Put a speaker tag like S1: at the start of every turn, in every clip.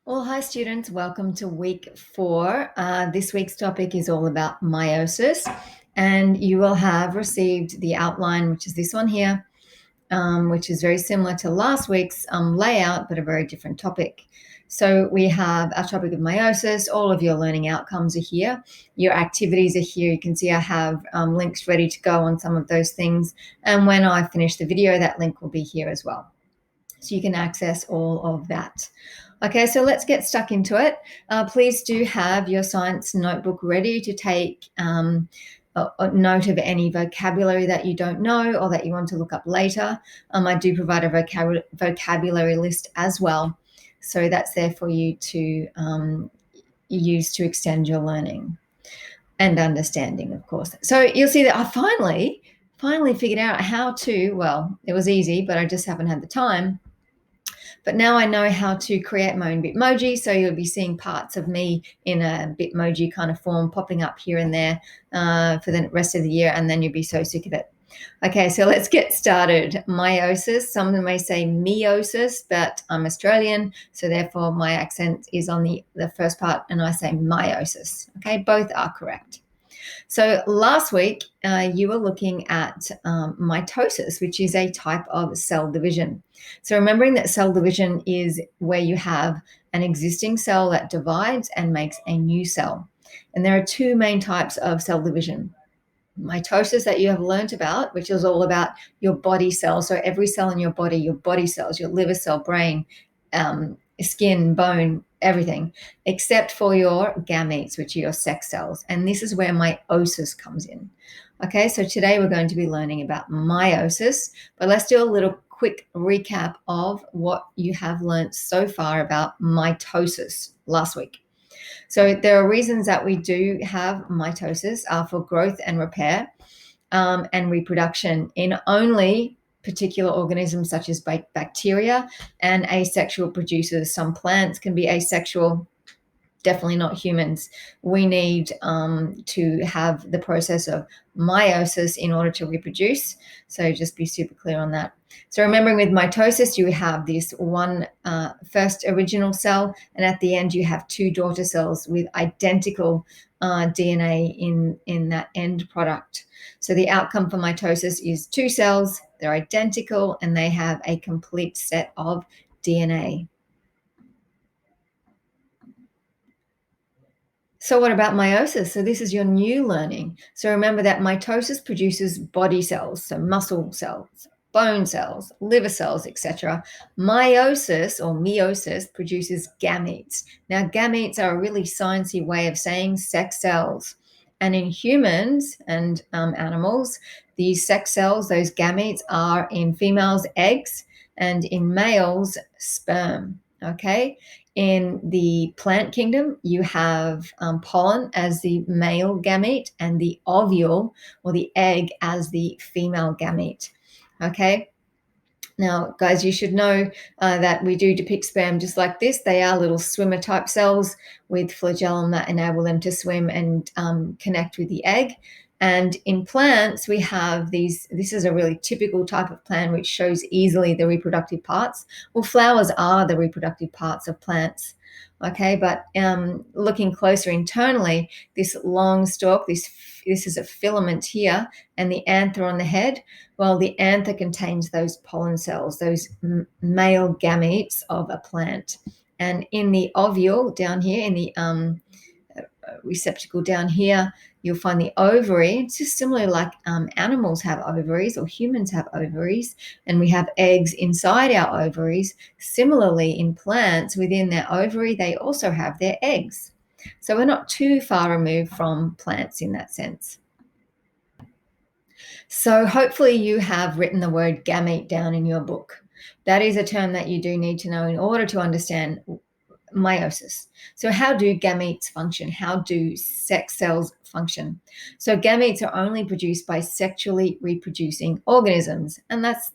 S1: Well, hi students, welcome to week 4. This week's topic is all about meiosis, and you will have received the outline, which is this one here, which is very similar to last week's layout, but a very different topic. So we have our topic of meiosis. All of your learning outcomes are here. Your activities are here. You can see I have links ready to go on some of those things. And when I finish the video, that link will be here as well. So you can access all of that. Okay, so let's get stuck into it. Please do have your science notebook ready to take a note of any vocabulary that you don't know or that you want to look up later. I do provide a vocabulary list as well. So that's there for you to use to extend your learning and understanding, of course. So you'll see that I finally figured out how to, well, it was easy, but I just haven't had the time. But now I know how to create my own Bitmoji, so you'll be seeing parts of me in a Bitmoji kind of form popping up here and there for the rest of the year, and then you'll be so sick of it. Okay, so let's get started. Meiosis, some may say meiosis, but I'm Australian, so therefore my accent is on the first part, and I say meiosis. Okay, both are correct. So last week, you were looking at mitosis, which is a type of cell division. So remembering that cell division is where you have an existing cell that divides and makes a new cell. And there are two main types of cell division. Mitosis that you have learned about, which is all about your body cells. So every cell in your body cells, your liver cell, brain, skin, bone, everything, except for your gametes, which are your sex cells. And this is where meiosis comes in. Okay, so today we're going to be learning about meiosis, but let's do a little quick recap of what you have learned so far about mitosis last week. So there are reasons that we do have mitosis for growth and repair and reproduction in only particular organisms such as bacteria and asexual producers. Some plants can be asexual, definitely not humans. We need to have the process of meiosis in order to reproduce. So just be super clear on that. So remembering with mitosis, you have this one first original cell, and at the end you have two daughter cells with identical DNA in that end product. So the outcome for mitosis is two cells, they're identical, and they have a complete set of DNA. So what about meiosis? So this is your new learning. So remember that mitosis produces body cells, so muscle cells, bone cells, liver cells, etc. Meiosis produces gametes. Now gametes are a really sciencey way of saying sex cells. And in humans and animals, these sex cells, those gametes, are in females eggs and in males sperm. Okay. In the plant kingdom, you have pollen as the male gamete and the ovule or the egg as the female gamete. Okay. Now, guys, you should know that we do depict sperm just like this. They are little swimmer type cells with flagellum that enable them to swim and connect with the egg. And in plants, we have these, this is a really typical type of plant which shows easily the reproductive parts. Well, flowers are the reproductive parts of plants. Okay, but looking closer internally, this long stalk, this is a filament here, and the anther on the head, well, the anther contains those pollen cells, those male gametes of a plant. And in the ovule down here, in the receptacle down here, you'll find the ovary. It's just similar like animals have ovaries or humans have ovaries, and we have eggs inside our ovaries. Similarly, in plants, within their ovary, they also have their eggs. So we're not too far removed from plants in that sense. So hopefully you have written the word gamete down in your book. That is a term that you do need to know in order to understand meiosis. So how do gametes function? How do sex cells function? So gametes are only produced by sexually reproducing organisms, and that's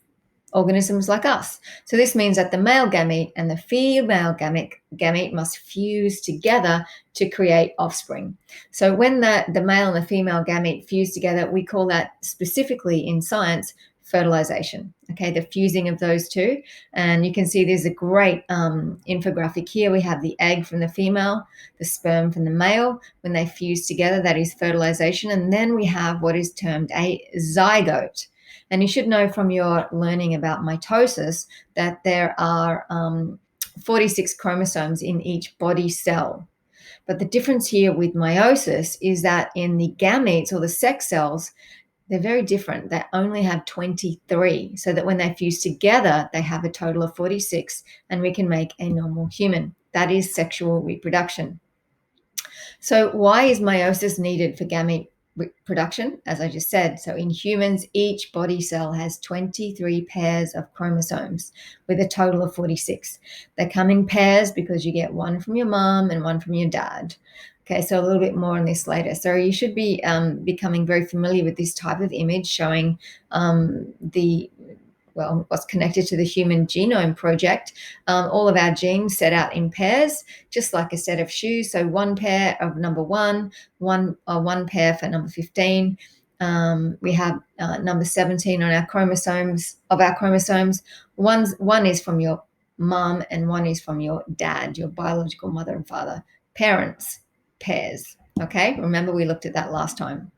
S1: organisms like us. So this means that the male gamete and the female gamete must fuse together to create offspring. So when the male and the female gamete fuse together, we call that specifically in science fertilization, okay, the fusing of those two. And you can see there's a great infographic here. We have the egg from the female, the sperm from the male. When they fuse together, that is fertilization. And then we have what is termed a zygote. And you should know from your learning about mitosis that there are 46 chromosomes in each body cell. But the difference here with meiosis is that in the gametes or the sex cells, they're very different. They only have 23, so that when they fuse together, they have a total of 46, and we can make a normal human. That is sexual reproduction. So why is meiosis needed for gamete production? As I just said, so in humans, each body cell has 23 pairs of chromosomes with a total of 46. They come in pairs because you get one from your mom and one from your dad. Okay, so a little bit more on this later. So you should be becoming very familiar with this type of image showing what's connected to the Human Genome Project. All of our genes set out in pairs, just like a set of shoes. So one pair of number one pair for number 15. We have number 17 on our chromosomes. One is from your mom and one is from your dad, your biological mother and father. Parents, pairs. Okay, remember we looked at that last time.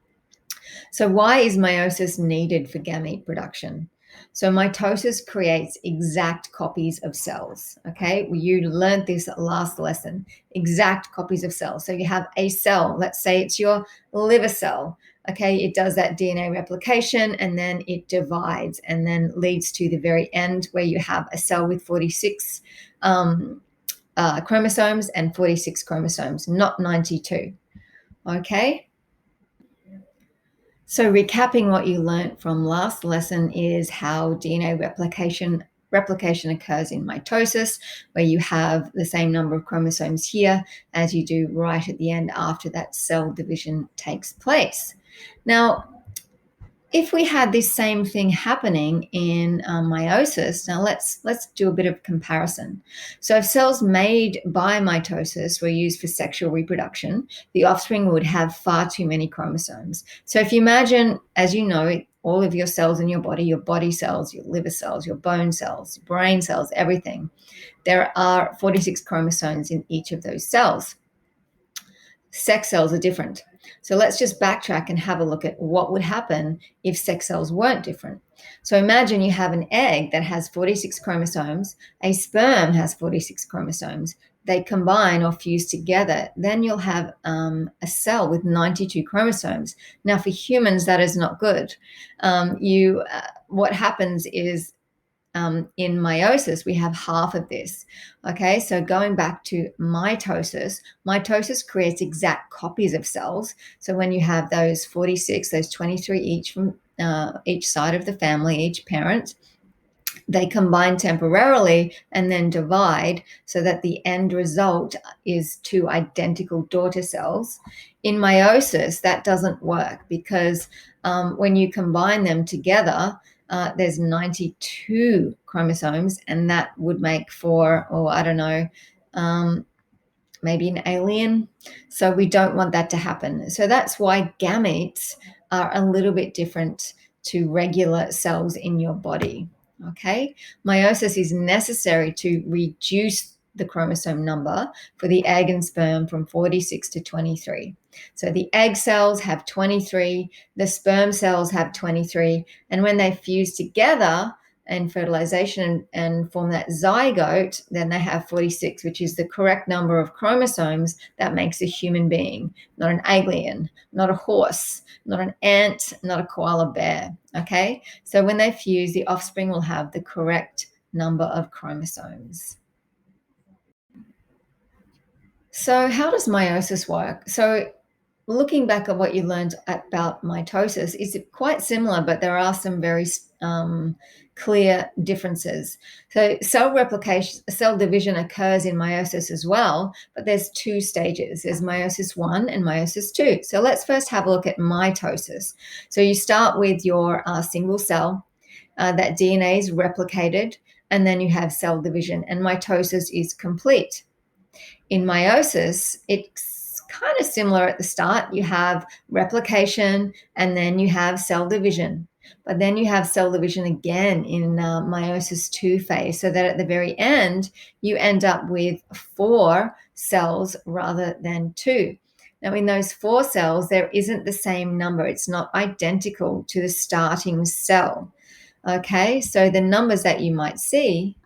S1: So why is meiosis needed for gamete production? So mitosis creates exact copies of cells. Okay, you learned this last lesson, exact copies of cells. So you have a cell, let's say it's your liver cell. Okay, it does that DNA replication and then it divides and then leads to the very end where you have a cell with 46 chromosomes and 46 chromosomes, not 92. Okay. So recapping what you learned from last lesson is how DNA replication occurs in mitosis, where you have the same number of chromosomes here as you do right at the end after that cell division takes place. Now, if we had this same thing happening in meiosis, now let's do a bit of comparison. So if cells made by mitosis were used for sexual reproduction, the offspring would have far too many chromosomes. So if you imagine, as you know, all of your cells in your body cells, your liver cells, your bone cells, brain cells, everything, there are 46 chromosomes in each of those cells. Sex cells are different. So let's just backtrack and have a look at what would happen if sex cells weren't different. So imagine you have an egg that has 46 chromosomes, a sperm has 46 chromosomes, they combine or fuse together, then you'll have a cell with 92 chromosomes. Now for humans, that is not good. What happens is in meiosis, we have half of this. Okay, so going back to mitosis creates exact copies of cells. So when you have those 46, those 23 each from each side of the family, each parent, they combine temporarily and then divide so that the end result is two identical daughter cells. In meiosis, that doesn't work because when you combine them together, there's 92 chromosomes, and that would make for, maybe an alien. So we don't want that to happen. So that's why gametes are a little bit different to regular cells in your body. Okay, meiosis is necessary to reduce the chromosome number for the egg and sperm from 46 to 23. So the egg cells have 23, the sperm cells have 23, and when they fuse together and fertilization and form that zygote, then they have 46, which is the correct number of chromosomes that makes a human being, not an alien, not a horse, not an ant, not a koala bear. Okay, so when they fuse, the offspring will have the correct number of chromosomes. So how does meiosis work? So looking back at what you learned about mitosis, is quite similar, but there are some very clear differences. So cell division occurs in meiosis as well, but there's two stages. There's meiosis 1 and meiosis 2. So let's first have a look at mitosis. So you start with your single cell, that DNA is replicated, and then you have cell division, and mitosis is complete. In meiosis, it's kind of similar at the start. You have replication and then you have cell division. But then you have cell division again in meiosis 2 phase, so that at the very end, you end up with 4 cells rather than 2. Now, in those 4 cells, there isn't the same number. It's not identical to the starting cell. Okay, so the numbers that you might see.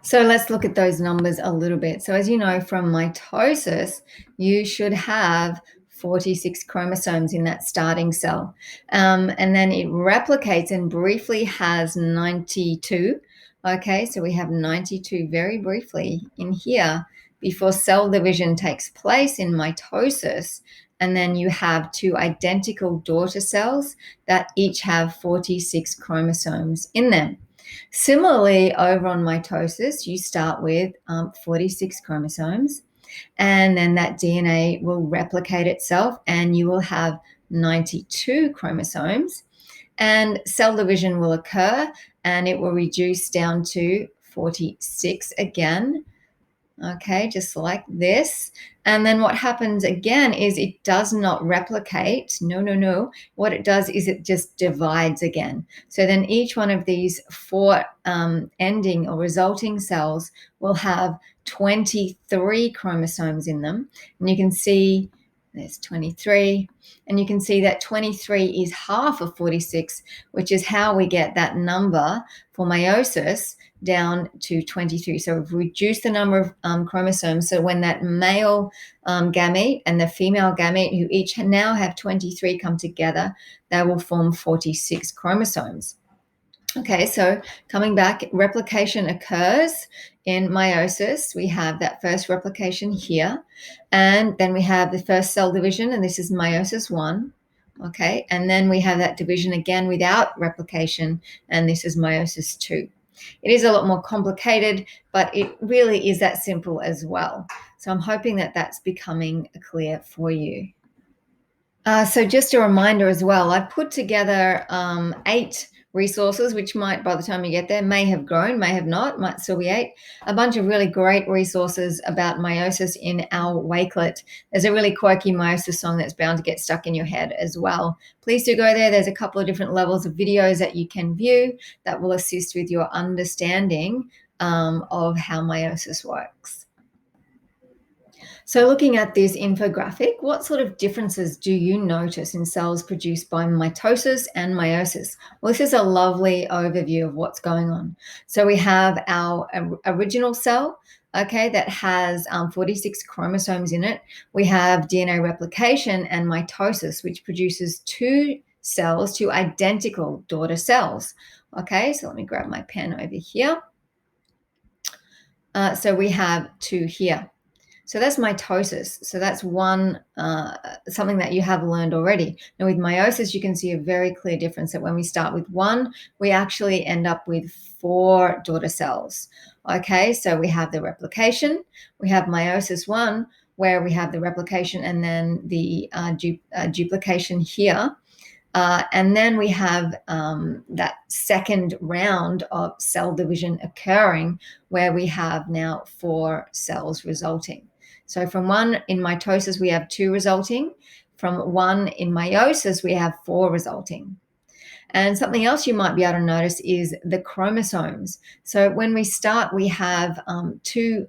S1: So let's look at those numbers a little bit. So as you know, from mitosis, you should have 46 chromosomes in that starting cell. And then it replicates and briefly has 92. Okay, so we have 92 very briefly in here before cell division takes place in mitosis. And then you have 2 identical daughter cells that each have 46 chromosomes in them. Similarly, over on mitosis, you start with 46 chromosomes, and then that DNA will replicate itself, and you will have 92 chromosomes. And cell division will occur, and it will reduce down to 46 again. Okay, just like this. And then what happens again is it does not replicate. No. What it does is it just divides again. So then each one of these 4 ending or resulting cells will have 23 chromosomes in them. And you can see there's 23. And you can see that 23 is half of 46, which is how we get that number for meiosis down to 23. So we've reduced the number of chromosomes. So when that male gamete and the female gamete, who each now have 23, come together, they will form 46 chromosomes. Okay, so coming back, replication occurs in meiosis. We have that first replication here, and then we have the first cell division, and this is meiosis 1. Okay, and then we have that division again without replication, and this is meiosis 2. It is a lot more complicated, but it really is that simple as well. So I'm hoping that that's becoming clear for you. So just a reminder as well, I've put together 8 resources, which might, by the time you get there, may have grown, may have not, might still be 8. A bunch of really great resources about meiosis in our wakelet. There's a really quirky meiosis song that's bound to get stuck in your head as well. Please do go there. There's a couple of different levels of videos that you can view that will assist with your understanding of how meiosis works. So looking at this infographic, what sort of differences do you notice in cells produced by mitosis and meiosis? Well, this is a lovely overview of what's going on. So we have our original cell, okay, that has 46 chromosomes in it. We have DNA replication and mitosis, which produces 2 cells, 2 identical daughter cells. Okay, so let me grab my pen over here. So we have 2 here. So that's mitosis. So that's one, something that you have learned already. Now with meiosis, you can see a very clear difference that when we start with 1, we actually end up with 4 daughter cells. Okay, so we have the replication. We have meiosis 1, where we have the replication and then the duplication here. And then we have that second round of cell division occurring, where we have now 4 cells resulting. So from 1 in mitosis, we have 2 resulting. From 1 in meiosis, we have 4 resulting. And something else you might be able to notice is the chromosomes. So when we start, we have 2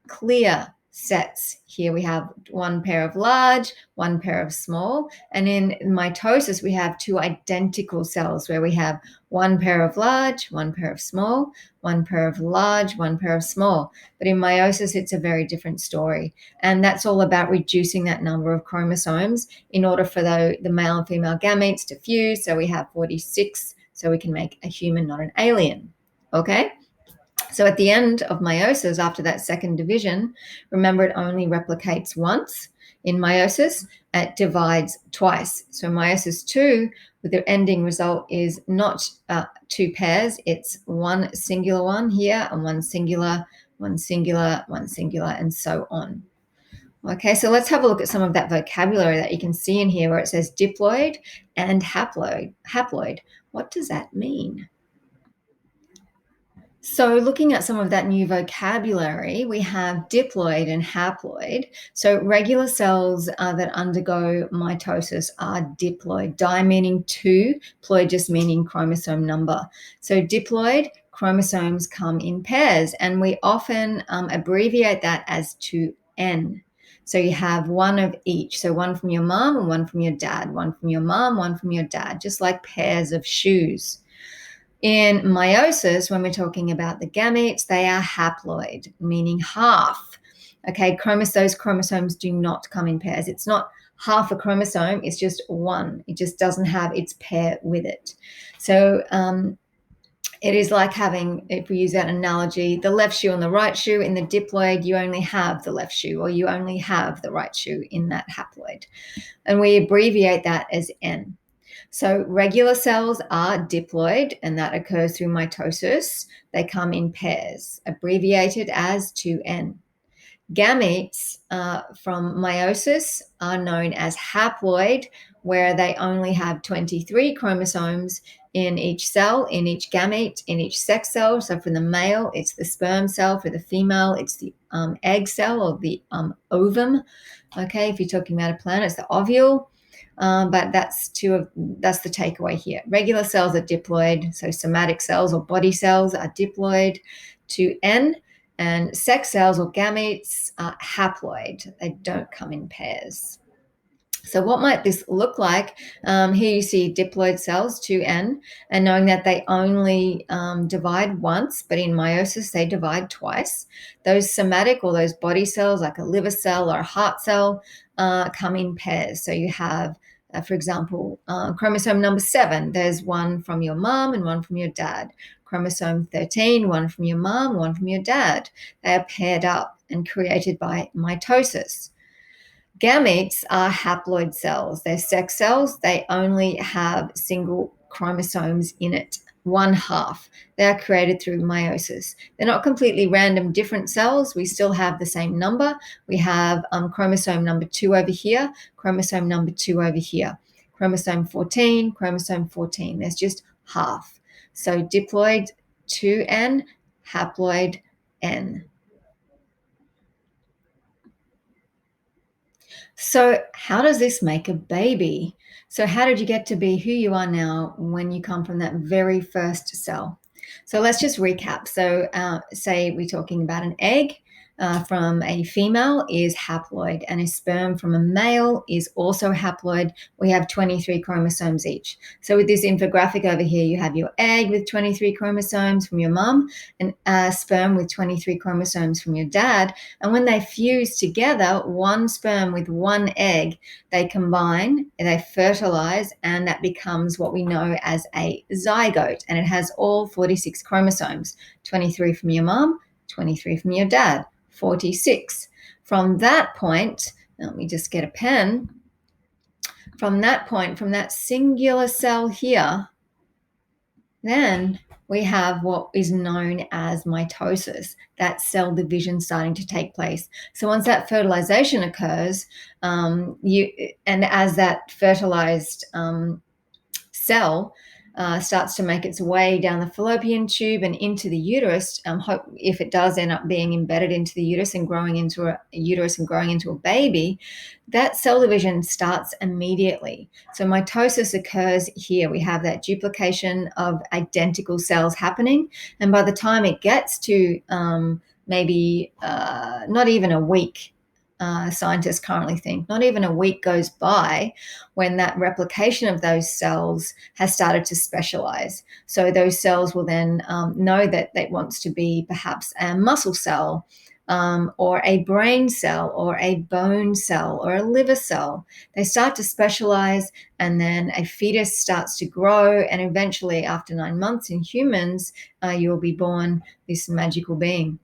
S1: clear sets. Here we have 1 pair of large, 1 pair of small. And in mitosis, we have 2 identical cells where we have 1 pair of large, 1 pair of small, 1 pair of large, 1 pair of small. But in meiosis, it's a very different story. And that's all about reducing that number of chromosomes in order for the male and female gametes to fuse. So we have 46, so we can make a human, not an alien. Okay? So at the end of meiosis, after that second division, remember it only replicates once. In meiosis, it divides twice. So meiosis 2, with the ending result, is not 2 pairs. It's 1 singular one here and 1 singular, 1 singular, 1 singular, and so on. Okay, so let's have a look at some of that vocabulary that you can see in here where it says diploid and haploid. What does that mean? So looking at some of that new vocabulary, we have diploid and haploid. So regular cells that undergo mitosis are diploid, di meaning two, ploid just meaning chromosome number. So diploid chromosomes come in pairs, and we often abbreviate that as 2N. So you have one of each. So one from your mom and one from your dad, one from your mom, one from your dad, just like pairs of shoes. In meiosis, when we're talking about the gametes, they are haploid, meaning half. Okay, those chromosomes do not come in pairs. It's not half a chromosome, it's just one. It just doesn't have its pair with it. So it is like having, if we use that analogy, the left shoe and the right shoe. In the diploid, you only have the left shoe, or you only have the right shoe in that haploid. And we abbreviate that as N. So regular cells are diploid, and that occurs through mitosis. They come in pairs, abbreviated as 2N. Gametes from meiosis are known as haploid, where they only have 23 chromosomes in each cell, in each gamete, in each sex cell. So for the male, it's the sperm cell. For the female, it's the egg cell or the ovum. Okay, if you're talking about a plant, it's the ovule. But that's the takeaway here. Regular cells are diploid, so somatic cells or body cells are diploid to N, and sex cells or gametes are haploid. They don't come in pairs. So what might this look like? Here you see diploid cells, 2N, and knowing that they only divide once, but in meiosis they divide twice. Those somatic or those body cells, like a liver cell or a heart cell, come in pairs. So you have, for example, chromosome number 7, there's one from your mom and one from your dad. Chromosome 13, one from your mom, one from your dad. They are paired up and created by mitosis. Gametes are haploid cells. They're sex cells. They only have single chromosomes in it, one half. They are created through meiosis. They're not completely random different cells. We still have the same number. We have chromosome number 2 over here, chromosome number 2 over here. Chromosome 14, chromosome 14. There's just half. So diploid 2N, haploid N. So, how does this make a baby? So, how did you get to be who you are now when you come from that very first cell? So, let's just recap. So, say we're talking about an egg from a female is haploid, and a sperm from a male is also haploid. We have 23 chromosomes each. So, with this infographic over here, you have your egg with 23 chromosomes from your mum, and a sperm with 23 chromosomes from your dad. And when they fuse together, one sperm with one egg, they combine, they fertilize, and that becomes what we know as a zygote. And it has all 46 chromosomes, 23 from your mom, 23 from your dad, 46. From that point, let me just get a pen. From that point, from that singular cell here, then we have what is known as mitosis, that cell division starting to take place. So once that fertilization occurs, and as that fertilized cell starts to make its way down the fallopian tube and into the uterus, if it does end up being embedded into the uterus and growing into a baby, that cell division starts immediately. So mitosis occurs here. We have that duplication of identical cells happening, and by the time it gets to maybe not even a week, scientists currently think not even a week goes by when that replication of those cells has started to specialize. So those cells will then know that it wants to be perhaps a muscle cell, or a brain cell, or a bone cell, or a liver cell. They start to specialize, and then a fetus starts to grow, and eventually after 9 months in humans, you'll be born this magical being.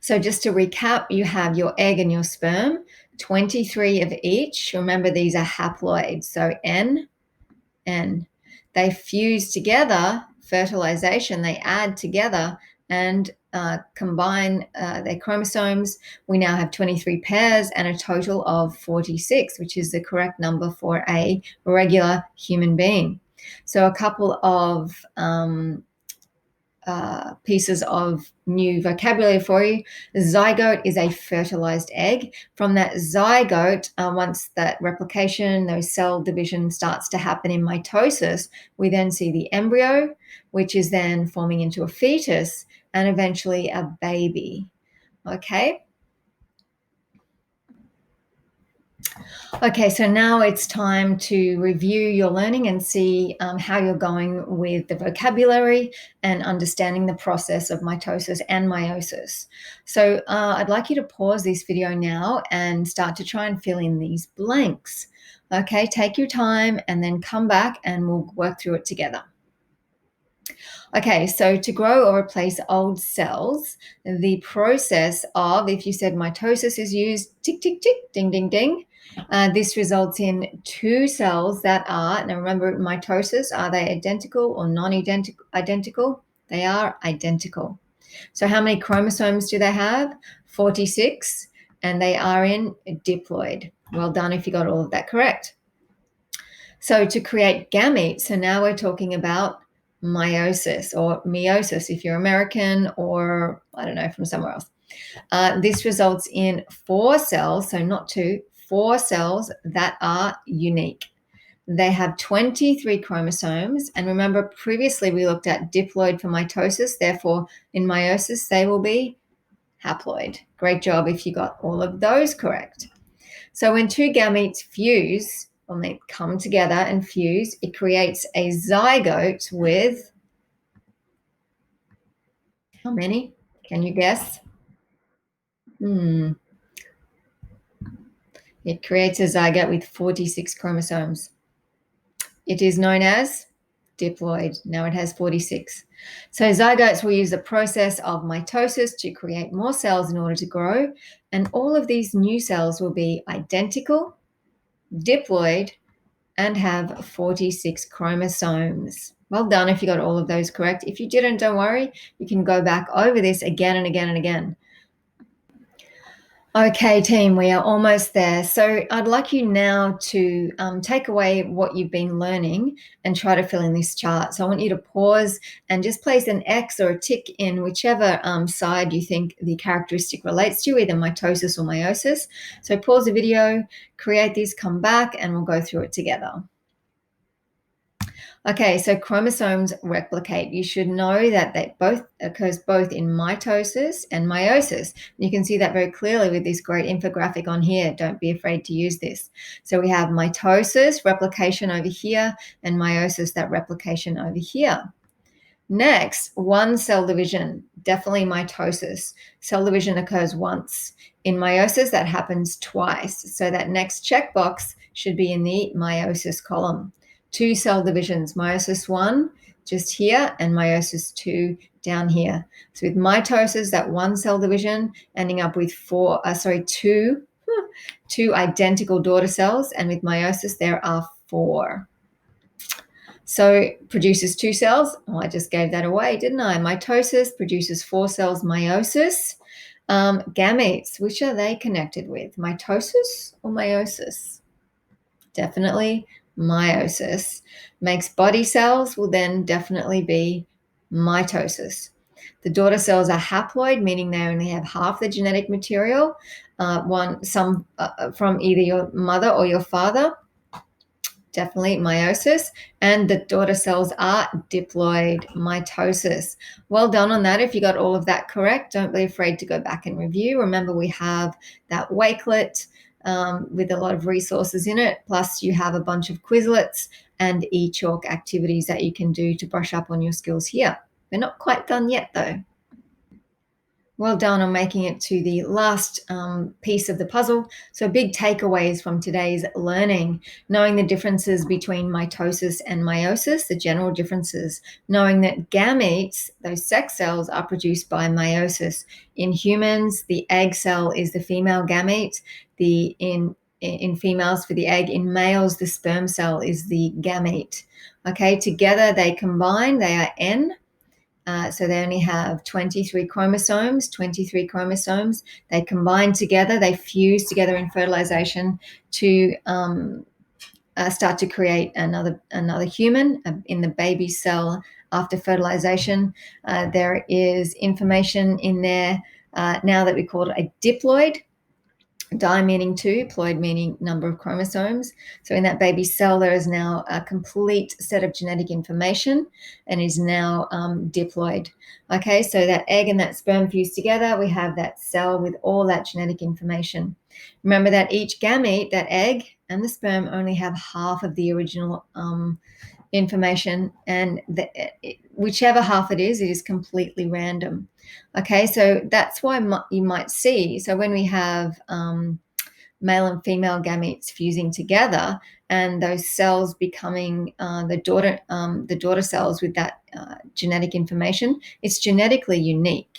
S1: So just to recap, you have your egg and your sperm, 23 of each. Remember, these are haploid, so N. They fuse together, fertilization, they add together and combine their chromosomes. We now have 23 pairs and a total of 46, which is the correct number for a regular human being. So a couple of pieces of new vocabulary for you. The zygote is a fertilized egg. From that zygote, once that replication, those cell division starts to happen in mitosis, we then see the embryo, which is then forming into a fetus and eventually a baby. Okay. Okay, so now it's time to review your learning and see how you're going with the vocabulary and understanding the process of mitosis and meiosis. So I'd like you to pause this video now and start to try and fill in these blanks. Okay, take your time and then come back and we'll work through it together. Okay, so to grow or replace old cells, the process of, if you said mitosis is used, tick, tick, tick, ding, ding, ding, this results in two cells that are, now remember mitosis, are they identical or non-identical? They are identical. So how many chromosomes do they have? 46, and they are in diploid. Well done if you got all of that correct. So to create gametes, so now we're talking about meiosis or meiosis if you're American or, I don't know, from somewhere else. This results in 4 cells, so not 2, 4 cells that are unique. They have 23 chromosomes. And remember, previously we looked at diploid for mitosis. Therefore, in meiosis, they will be haploid. Great job if you got all of those correct. So when two gametes fuse, when they come together and fuse, it creates a zygote with how many? Can you guess? It creates a zygote with 46 chromosomes. It is known as diploid. Now it has 46. So zygotes will use the process of mitosis to create more cells in order to grow. And all of these new cells will be identical, diploid, and have 46 chromosomes. Well done if you got all of those correct. If you didn't, don't worry. You can go back over this again and again and again. Okay, team, we are almost there. So I'd like you now to take away what you've been learning and try to fill in this chart. So I want you to pause and just place an X or a tick in whichever side you think the characteristic relates to, either mitosis or meiosis. So pause the video, create this, come back, and we'll go through it together. Okay, so chromosomes replicate. You should know that they both occurs both in mitosis and meiosis. You can see that very clearly with this great infographic on here. Don't be afraid to use this. So we have mitosis, replication over here, and meiosis, that replication over here. Next, one cell division, definitely mitosis. Cell division occurs once. In meiosis, that happens twice. So that next checkbox should be in the meiosis column. 2 cell divisions, meiosis 1 just here and meiosis 2 down here. So with mitosis, that 1 cell division ending up with two identical daughter cells, and with meiosis there are 4. So produces 2 cells. Oh, I just gave that away, didn't I? Mitosis produces 4 cells. Meiosis, gametes, which are they connected with? Mitosis or meiosis? Definitely meiosis. Makes body cells will then definitely be mitosis. The daughter cells are haploid, meaning they only have half the genetic material, some from either your mother or your father. Definitely meiosis. And the daughter cells are diploid, mitosis. Well done on that. If you got all of that correct, don't be afraid to go back and review. Remember, we have that Wakelet with a lot of resources in it. Plus, you have a bunch of Quizlets and e-chalk activities that you can do to brush up on your skills here. We're not quite done yet, though. Well done on making it to the last piece of the puzzle. So big takeaways from today's learning: knowing the differences between mitosis and meiosis, the general differences; knowing that gametes, those sex cells, are produced by meiosis. In humans, the egg cell is the female gamete. In females for the egg. In males, the sperm cell is the gamete. Okay, together they combine, they are N. So they only have 23 chromosomes. They combine together, they fuse together in fertilization to start to create another human in the baby cell after fertilization. There is information in there now that we call it a diploid. Di meaning two, ploid meaning number of chromosomes. So in that baby cell, there is now a complete set of genetic information and is now diploid. Okay, so that egg and that sperm fuse together, we have that cell with all that genetic information. Remember that each gamete, that egg and the sperm, only have half of the original information, and whichever half it is completely random. Okay, so that's why you might see, so when we have male and female gametes fusing together and those cells becoming the daughter cells with that genetic information, it's genetically unique.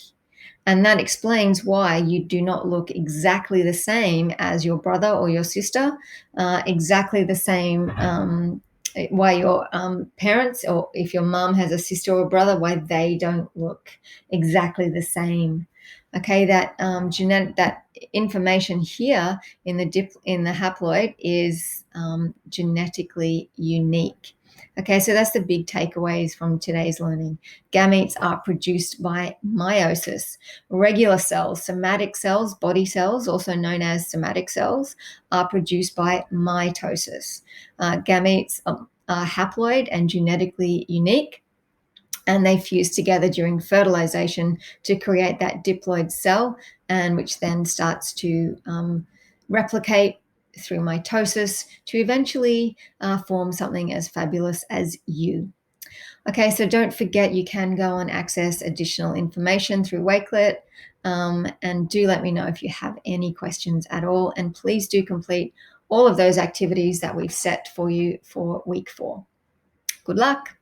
S1: And that explains why you do not look exactly the same as your brother or your sister, exactly the same, why your parents, or if your mom has a sister or brother, why they don't look exactly the same. Okay, that that information here in the haploid is genetically unique. Okay, so that's the big takeaways from today's learning. Gametes are produced by meiosis. Regular cells, somatic cells, body cells, also known as somatic cells, are produced by mitosis. Gametes are haploid and genetically unique, and they fuse together during fertilization to create that diploid cell, and which then starts to replicate through mitosis to eventually form something as fabulous as you. Okay, so don't forget you can go and access additional information through Wakelet, and do let me know if you have any questions at all, and please do complete all of those activities that we've set for you for week 4. Good luck.